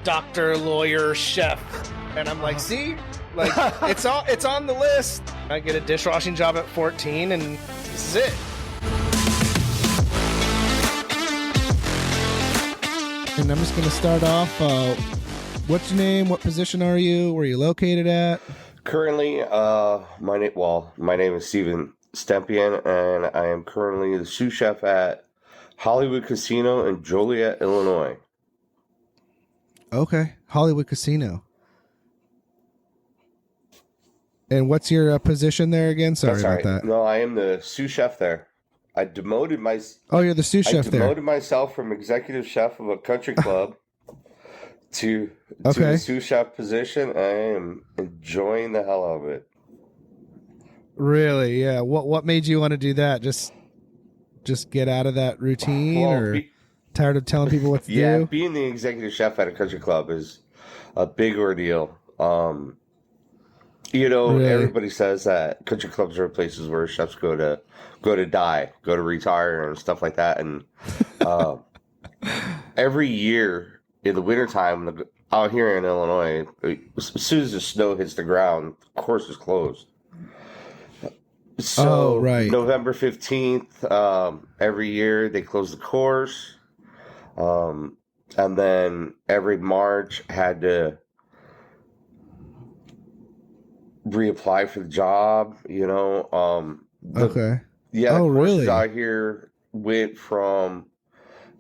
doctor, lawyer, chef. And I'm like, see, like it's on the list. I get a dishwashing job at 14, and this is it. And I'm just going to start off. What's your name? What position are you? Where are you located at? Currently, my name is Steven Stempien, and I am currently the sous chef at Hollywood Casino in Joliet, Illinois. Okay, Hollywood Casino. And what's your position there again? Sorry about that. No, I am the sous chef there. I demoted my. Oh, you're the sous chef there. I demoted myself from executive chef of a country club to the sous chef position. I am enjoying the hell out of it. Really? Yeah. What made you want to do that? Just get out of that routine, or tired of telling people what to do? Yeah, being the executive chef at a country club is a big ordeal. Really? Everybody says that country clubs are places where chefs go to die, go to retire, and stuff like that. And every year in the wintertime, out here in Illinois, as soon as the snow hits the ground, the course is closed. So November 15th, every year they close the course. And then every March had to reapply for the job, Okay. Yeah, the courses out here went from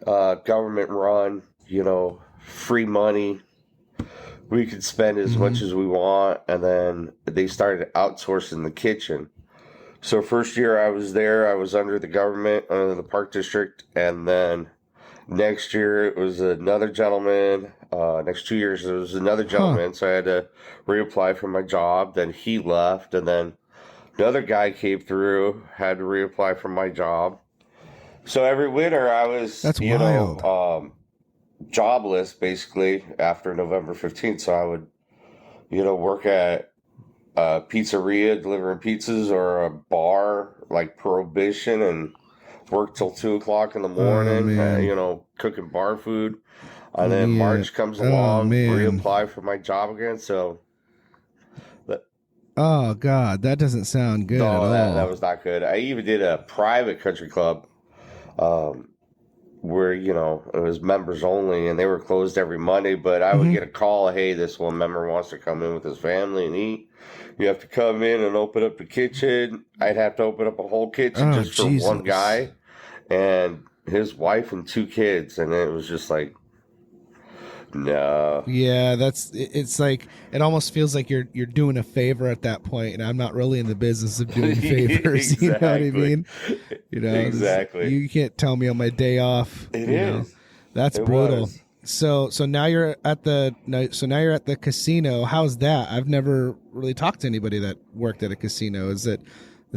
government run, free money. We could spend as much as we want, and then they started outsourcing the kitchen. So first year I was there, I was under the government, under the park district, and then next year it was another gentleman. Next 2 years it was another gentleman, so I had to reapply for my job. Then he left, and then another guy came through, had to reapply for my job. So every winter I was, jobless basically after November 15th. So I would, work at a pizzeria delivering pizzas, or a bar like Prohibition, and work till 2:00 in the morning, cooking bar food. And then March comes along, reapply for my job again. So, oh God, that doesn't sound good at all. That was not good. I even did a private country club, where it was members only, and they were closed every Monday. But I would get a call, hey, this one member wants to come in with his family and eat. You have to come in and open up the kitchen. I'd have to open up a whole kitchen just for one guy and his wife and 2 kids, and it was just like, no. Yeah, it's like, it almost feels like you're doing a favor at that point, and I'm not really in the business of doing favors. Exactly. You know what I mean? Exactly. You can't tell me on my day off. It is. That's brutal. So now you're at the casino. How's that? I've never really talked to anybody that worked at a casino. Is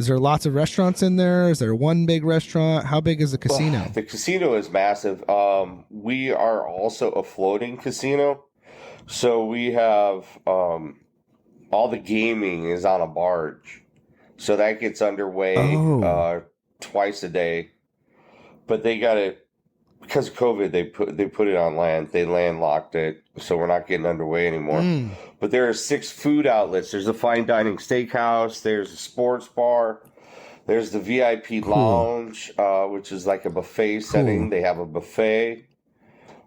there lots of restaurants in there? Is there one big restaurant? How big is the casino? Well, the casino is massive. We are also a floating casino. So we have all the gaming is on a barge. So that gets underway twice a day. But they got it, because of COVID, they put it on land. They landlocked it, so we're not getting underway anymore. But there are 6 food outlets. There's a fine dining steakhouse. There's a sports bar. There's the VIP lounge, which is like a buffet setting. They have a buffet,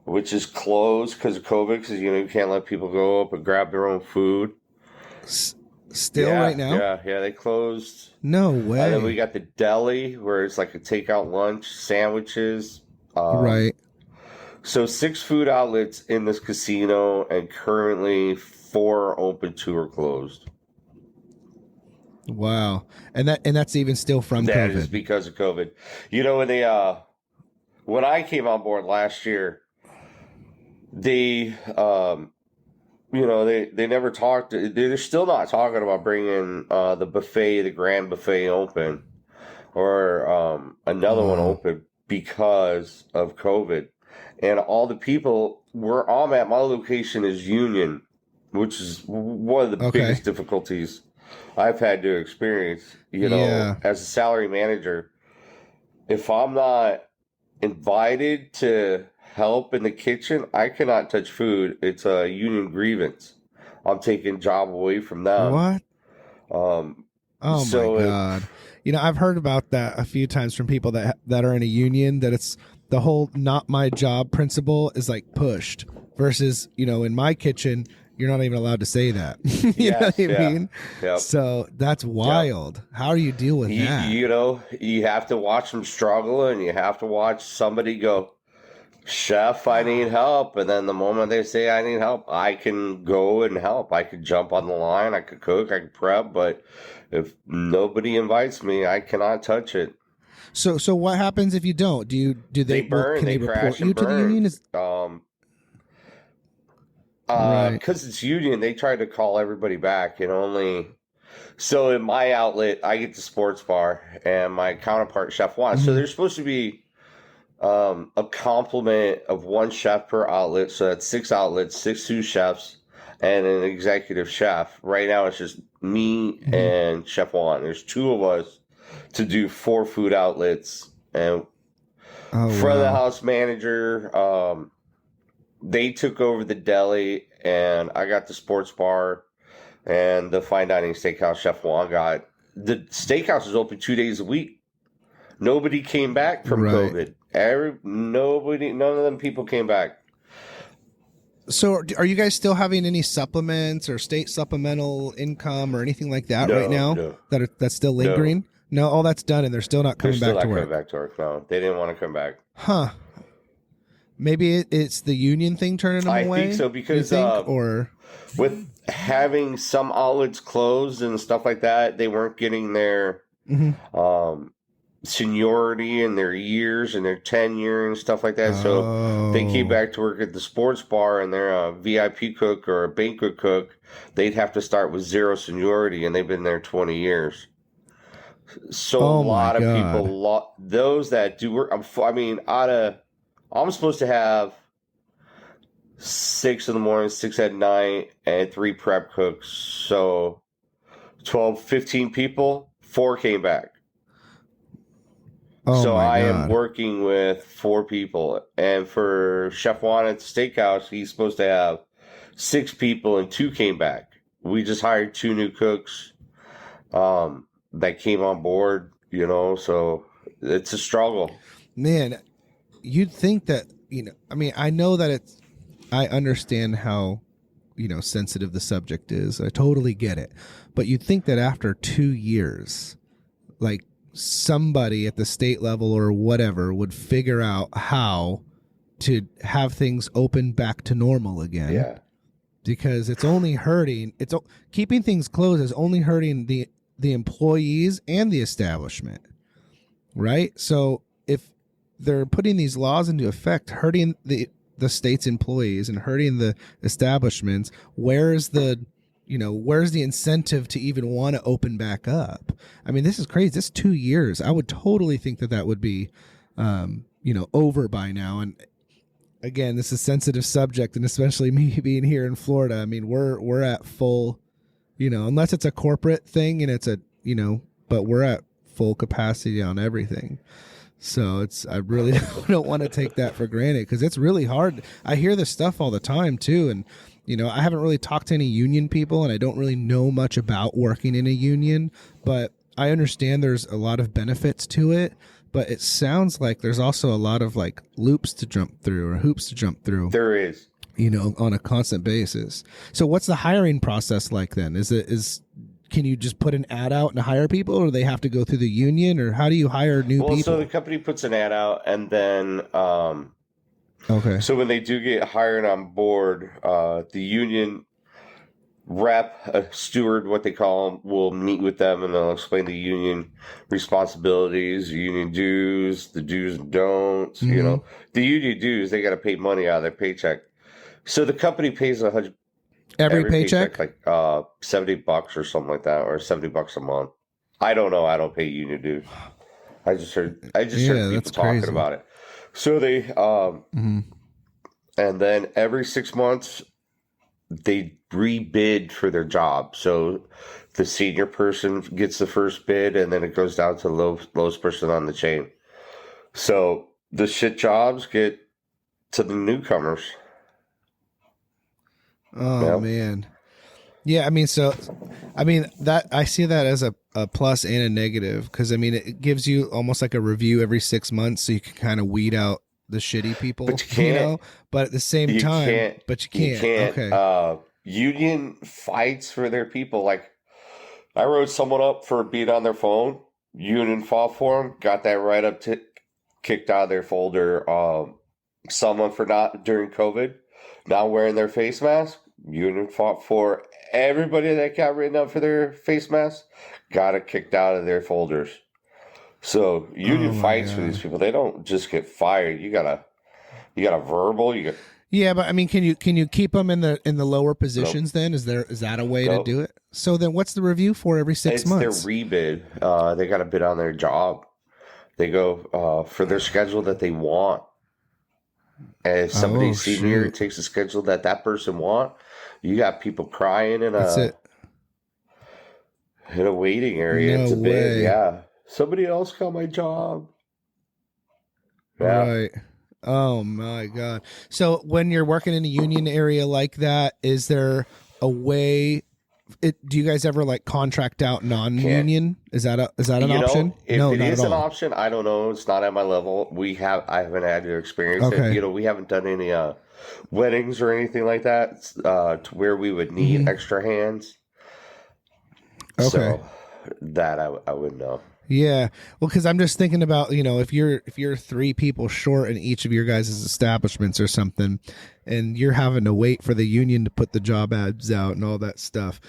which is closed because of COVID, because you can't let people go up and grab their own food. Still right now? Yeah, they closed. No way. And then we got the deli, where it's like a takeout lunch, sandwiches. Right. So 6 food outlets in this casino, and currently 4 are open, 2 are closed. Wow. And that's even still from COVID. That is because of COVID. When I came on board last year, they never talked. They're still not talking about bringing the grand buffet open, or another one open, because of COVID. And all the people, where I'm at, my location is Union, which is one of the biggest difficulties I've had to experience, as a salary manager. If I'm not invited to help in the kitchen, I cannot touch food. It's a union grievance. I'm taking job away from them. What? Um, Oh so my God. I've heard about that a few times from people that are in a union, that it's the whole not my job principle is like pushed versus, in my kitchen, you're not even allowed to say that. You know what I mean? Yep. So that's wild. Yep. How do you deal with that? You have to watch them struggle, and you have to watch somebody go, Chef, I need help. And then the moment they say I need help, I can go and help. I could jump on the line. I could cook. I could prep. But if nobody invites me, I cannot touch it. So what happens if you don't? Do they burn? Can they report crash you and to burn. the union? Right. Because it's union, they try to call everybody back, and only. So in my outlet, I get the sports bar, and my counterpart, Chef Juan. Mm-hmm. So there's supposed to be a complement of one chef per outlet. So that's 6 outlets, 6 sous chefs, and an executive chef. Right now, it's just me and Chef Juan. There's 2 of us to do 4 food outlets, and front of the house manager. They took over the deli, and I got the sports bar and the fine dining steakhouse. Chef Juan got the steakhouse is open 2 days a week. Nobody came back from COVID. None of them people came back. So are you guys still having any supplements or state supplemental income or anything like that right now? No. That's still lingering? No, all that's done, and they're still not coming back to work. Coming back to work. No, they didn't want to come back. Huh. Maybe it's the union thing turning them away? I think so, because or with having some outlets closed and stuff like that, they weren't getting their seniority and their years and their tenure and stuff like that. So they came back to work at the sports bar, and they're a VIP cook or a banquet cook. They'd have to start with 0 seniority, and they've been there 20 years. So a lot of people, those that do work, I'm supposed to have 6 in the morning, 6 at night, and 3 prep cooks. So 12, 15 people, 4 came back. So I am working with 4 people. And for Chef Juan at the steakhouse, he's supposed to have 6 people, and 2 came back. We just hired 2 new cooks that came on board, so it's a struggle. Man, you'd think that, I know that I understand how, sensitive the subject is. I totally get it. But you'd think that after 2 years, like, somebody at the state level or whatever would figure out how to have things open back to normal again. Yeah. Because it's only hurting. Keeping things closed is only hurting the employees and the establishment. Right? So if they're putting these laws into effect, hurting the state's employees and hurting the establishments, where's the incentive to even want to open back up? I mean, this is crazy. This is 2 years. I would totally think that would be, over by now. And again, this is a sensitive subject, and especially me being here in Florida. I mean, we're at full, unless it's a corporate thing and it's but we're at full capacity on everything. So I really don't want to take that for granted, because it's really hard. I hear this stuff all the time too. And, I haven't really talked to any union people, and I don't really know much about working in a union, but I understand there's a lot of benefits to it. But it sounds like there's also a lot of like loops to jump through or hoops to jump through. There is, on a constant basis. So what's the hiring process like then? Can you just put an ad out and hire people, or do they have to go through the union, or how do you hire new people? So the company puts an ad out, and then okay. So when they do get hired on board, the union rep, a steward, what they call them, will meet with them, and they'll explain the union responsibilities, union dues, the do's and don'ts. The union dues, they got to pay money out of their paycheck. So the company pays every paycheck, like $70 or something like that, or $70 a month. I don't know. I don't pay union dues. I just heard people talking about it. So they and then every 6 months they rebid for their job. So the senior person gets the first bid, and then it goes down to the lowest person on the chain. So the shit jobs get to the newcomers. Oh Yep. man. Yeah, I mean, that I see that as a plus and a negative, because I mean it gives you almost like a review every 6 months, so you can kind of weed out the shitty people, But you can't. But at the same You time, can't. but you You can't. can't. Okay. Union fights for their people. Like I wrote someone up for being on their phone. Union fought for him. Got that right up to kicked out of their folder. Someone for not during COVID, not wearing their face mask. Union fought for everybody that got written up for their face mask. Got it kicked out of their folders. So union Oh my fights for God. these people. They don't just get fired. You got a verbal. Yeah, but I mean, can you keep them in the lower positions? Then is that a way to Nope. do it? So then, what's the review for every 6 It's months? their rebid. They got to bid on their job. They go for their schedule that they want. And if somebody senior shoot. takes a schedule that person want, you got people crying in That's it. a waiting area. No It's a bid. way. Yeah, somebody else got my job. Yeah. Right. Oh my God. So when you're working in a union area like that, is there a way? Do you guys ever like contract out non-union? Is that an option? If No, it not is at an all. option, I don't know. It's not at my level. I haven't had the experience. Okay. We haven't done any weddings or anything like that to where we would need Mhm. extra hands. Okay. So that I would know. Yeah. Well, because I'm just thinking about, if you're 3 people short in each of your guys' establishments or something, and you're having to wait for the union to put the job ads out and all that stuff,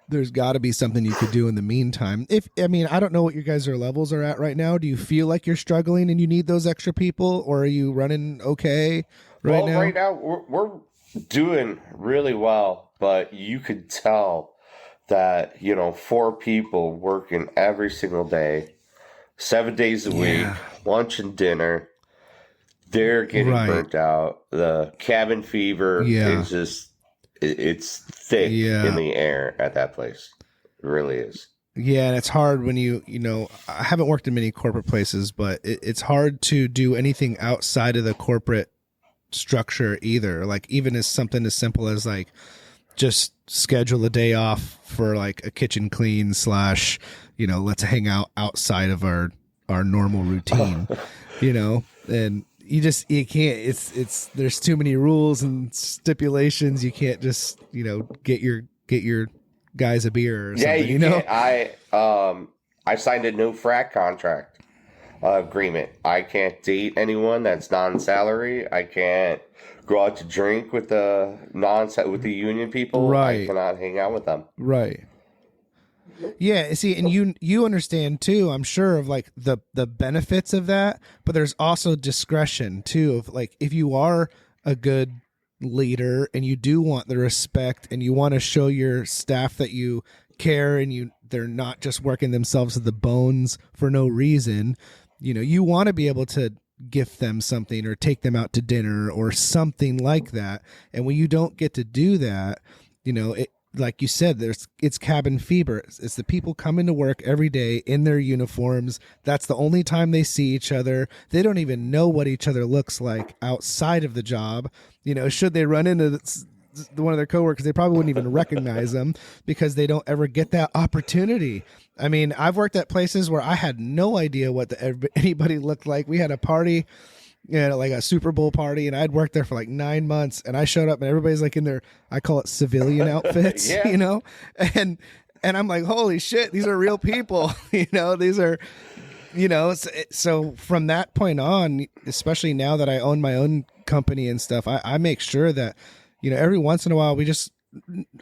there's got to be something you could do in the meantime. I don't know what your guys' levels are at right now. Do you feel like you're struggling and you need those extra people, or are you running okay right now? Right now we're doing really well, but you could tell that 4 people working every single day, 7 days a week, lunch and dinner. They're getting burnt out. The cabin fever is just it's thick in the air at that place. It really is. Yeah, and it's hard when I haven't worked in many corporate places, but it's hard to do anything outside of the corporate structure either. Like even as something as simple as like just schedule a day off for like a kitchen clean / let's hang out outside of our normal routine, and you can't, it's there's too many rules and stipulations. You can't just, get your guys a beer or something, you can't. I signed a no frack contract agreement. I can't date anyone that's non-salary. I can't go out to drink with the union people. Right. I cannot hang out with them. Right. Yeah, see, and you understand too, I'm sure, of like the benefits of that, but there's also discretion too of like if you are a good leader and you do want the respect and you want to show your staff that you care and they're not just working themselves to the bones for no reason, you want to be able to gift them something or take them out to dinner or something like that. And when you don't get to do that, like you said, it's cabin fever. It's the people coming to work every day in their uniforms. That's the only time they see each other. They don't even know what each other looks like outside of the job. Should they run into one of their coworkers, they probably wouldn't even recognize them because they don't ever get that opportunity. I mean, I've worked at places where I had no idea what anybody looked like. We had a party, like a Super Bowl party, and I'd worked there for like 9 months, and I showed up and everybody's like in their, I call it civilian outfits, and I'm like, holy shit, these are real people. These are, so from that point on, especially now that I own my own company and stuff, I make sure that, every once in a while we just,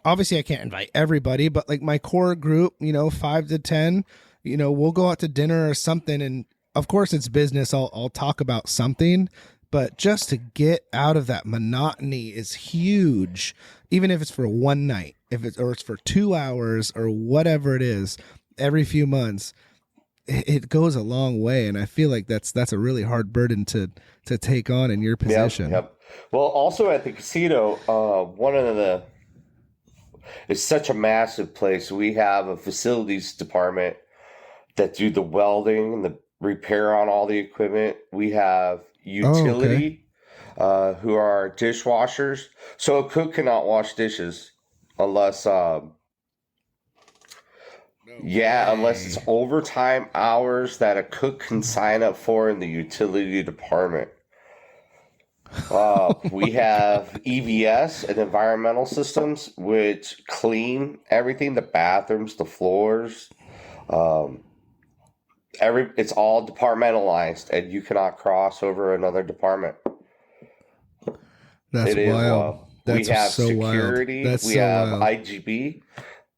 obviously I can't invite everybody, but like my core group, 5 to 10, we'll go out to dinner or something, and of course it's business. I'll talk about something, but just to get out of that monotony is huge. Even if it's for one night, or it's for 2 hours or whatever it is, every few months, it goes a long way. And I feel like that's a really hard burden to take on in your position. Yep. Well, also at the casino, it's such a massive place. We have a facilities department that do the welding and the repair on all the equipment. We have utility. who are dishwashers. So a cook cannot wash dishes unless, unless it's overtime hours that a cook can sign up for in the utility department. We have EVS and environmental systems, which clean everything, the bathrooms, the floors. It's all departmentalized, and you cannot cross over another department. That's wild. We have so security. We have IGB,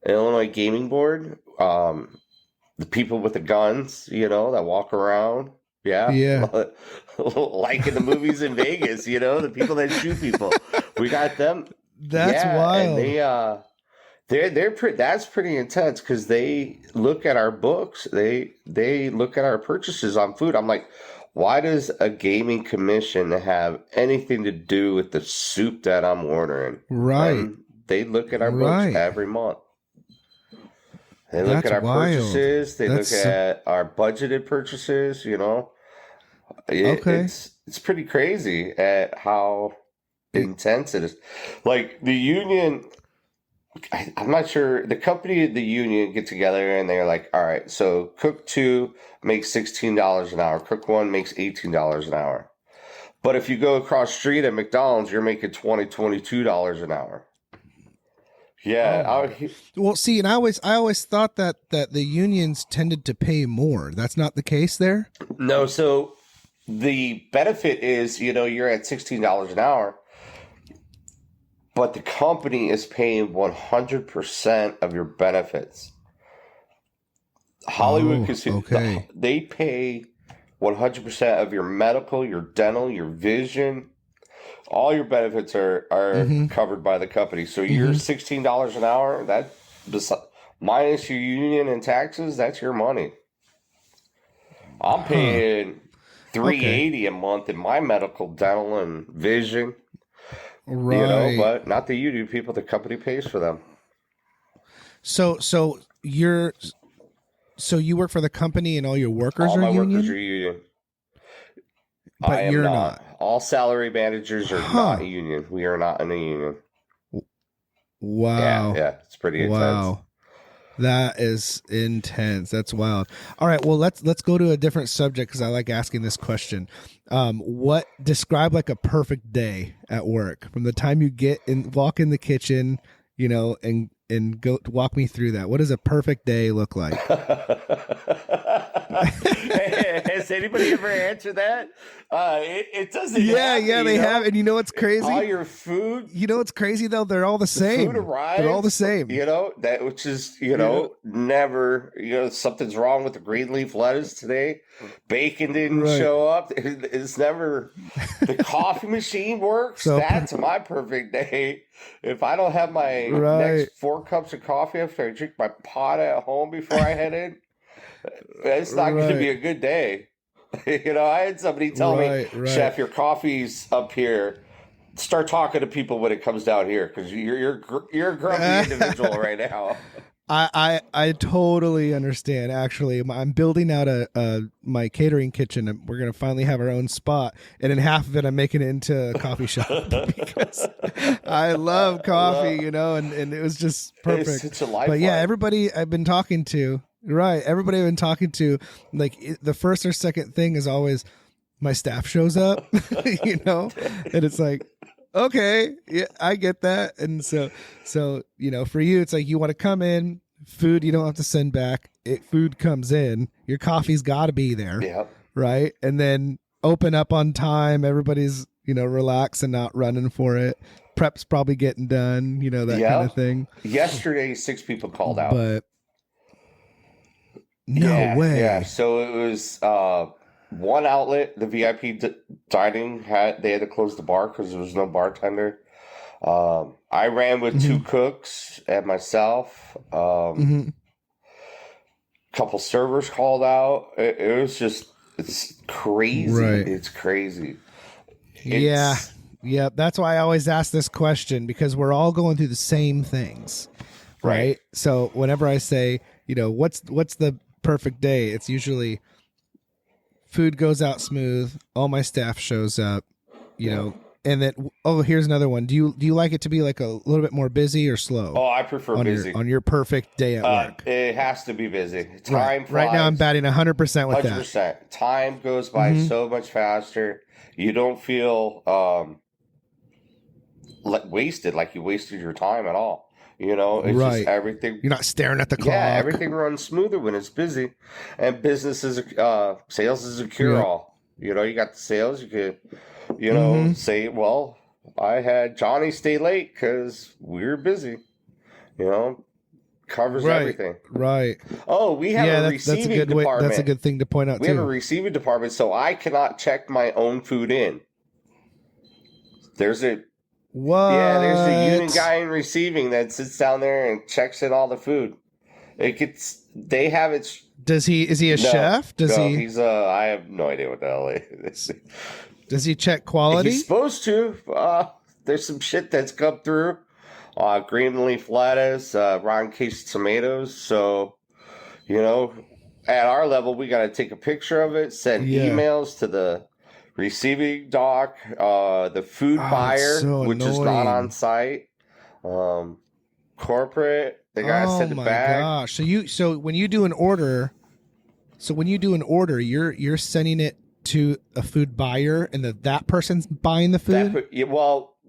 Illinois Gaming Board. The people with the guns, that walk around. Yeah. Like in the movies in Vegas, the people that shoot people. We got them. That's wild. And that's pretty intense because they look at our books. They look at our purchases on food. I'm like, why does a gaming commission have anything to do with the soup that I'm ordering? Right. And they look at our books every month. They look at our purchases. They look at our budgeted purchases. It's pretty crazy at how intense it is. Like the union, I'm not sure. The company, the union get together and they're like, all right, so cook 2 makes $16 an hour. Cook 1 makes $18 an hour. But if you go across the street at McDonald's, you're making $22 an hour. Yeah. Well, see, and I always thought that the unions tended to pay more. That's not the case there? No, so the benefit is, you're at $16 an hour, but the company is paying 100% of your benefits. Hollywood Casino, they pay 100% of your medical, your dental, your vision. All your benefits are covered by the company. So your $16 an hour, that minus your union and taxes, that's your money. I'm paying $380 a month in my medical, dental, and vision. Right. But not the union people. The company pays for them. So you work for the company and all your workers all are my union? Workers are union. But you're not. All salary managers are not union. We are not in a union. Wow. Yeah, it's pretty intense. Wow. That is intense. That's wild. All right, well let's go to a different subject because I like asking this question. Describe like a perfect day at work from the time you walk in the kitchen, and go walk me through that. What does a perfect day look like? Has anybody ever answered that? It doesn't. Yeah, they have. And you know what's crazy? All your food. You know what's crazy though? They're all the same. Food arrives. They're all the same. Which is never. Something's wrong with the green leaf lettuce today. Bacon didn't show up. It's never. The coffee machine works. That's my perfect day. If I don't have my next 4 cups of coffee after I drink my pot at home before I head in, it's not going to be a good day. I had somebody tell me, Chef, your coffee's up here. Start talking to people when it comes down here because you're a grumpy individual right now. I totally understand. Actually, I'm building out my catering kitchen, and we're gonna finally have our own spot. And in half of it, I'm making it into a coffee shop because I love coffee, and it was just perfect. It's a lifeline. But yeah, everybody I've been talking to, everybody I've been talking to, like the first or second thing is always my staff shows up, and it's like. Okay, yeah, I get that. And so for you, it's like you want to come in, food you don't have to send back. Food comes in, your coffee's got to be there, right? And then open up on time. Everybody's relaxed and not running for it. Prep's probably getting done, that kind of thing. Yesterday, 6 people called out, but no way. Yeah, so it was. One outlet, the VIP dining, they had to close the bar because there was no bartender. I ran with 2 cooks and myself. Couple servers called out. It was just, it's crazy. Right. It's crazy. Yeah. That's why I always ask this question because we're all going through the same things, right? So whenever I say, what's the perfect day, it's usually food goes out smooth. All my staff shows up. And then, here's another one. Do you like it to be like a little bit more busy or slow? Oh, I prefer busy. On your perfect day at work. It has to be busy. Time right. flies. Right now, I'm batting 100% with 100%. that. Time goes by so much faster. You don't feel wasted, like you wasted your time at all. You know, it's just everything. You're not staring at the clock. Yeah, everything runs smoother when it's busy. And business is sales is a cure-all. You know, you got the sales. You could, say, well, I had Johnny stay late because we were busy. You know, covers everything. Right. Oh, we have a receiving department. That's a good thing to point out, We have a receiving department, so I cannot check my own food in. There's a the union guy in receiving that sits down there and checks in all the food. They have it. Is he a chef? He's I have no idea what the hell it is. Does he check quality? He's supposed to. There's some shit that's come through. Green leaf lettuce, rotten case tomatoes. So, at our level, we got to take a picture of it, send emails to the receiving doc, the food buyer, which is not on site, corporate. They got to send it back. Oh my gosh! So when you do an order, you're sending it to a food buyer, and that person's buying the food.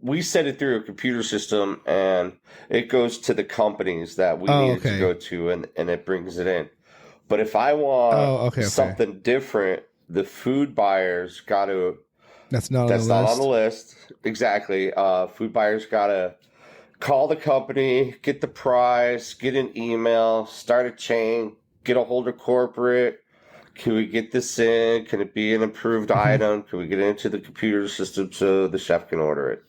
We send it through a computer system, and it goes to the companies that we need to go to, and it brings it in. But if I want something different, the food buyers got to. That's not on the list. Exactly. Food buyers got to call the company, get the price, get an email, start a chain, get a hold of corporate. Can we get this in? Can it be an approved item? Can we get it into the computer system so the chef can order it?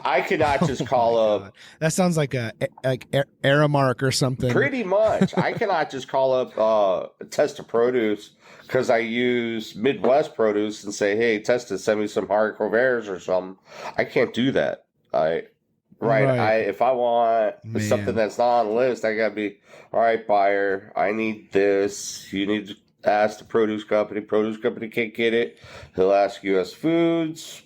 I cannot just call up. That sounds like Aramark or something. Pretty much. I cannot just call up Testa Produce because I use Midwest Produce and say, hey, Testa, send me some hardcore bears or something. I can't do that. If I want something that's not on the list, I got to be, all right, buyer, I need this. You need to ask the produce company. Produce company can't get it. He'll ask US Foods,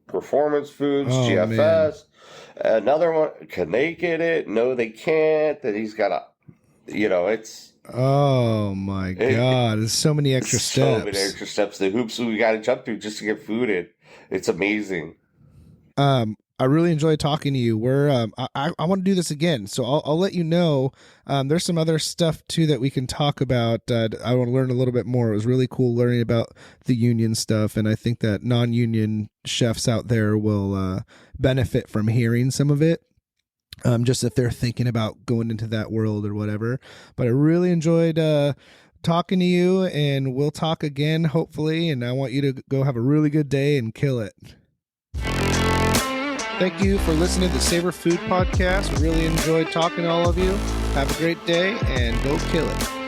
Performance Foods, GFS. Man. Another one, can they get it? No, they can't. Then he's got to, it's. Oh my God! There's so many extra steps. So many extra steps. The hoops we got to jump through just to get food in. It's amazing. I really enjoyed talking to you. I want to do this again, so I'll let you know. There's some other stuff too that we can talk about. I want to learn a little bit more. It was really cool learning about the union stuff, and I think that non-union chefs out there will benefit from hearing some of it. Just if they're thinking about going into that world or whatever. But I really enjoyed talking to you, and we'll talk again hopefully. And I want you to go have a really good day and kill it. Thank you for listening to the Savour Food Podcast. We really enjoyed talking to all of you. Have a great day and go kill it.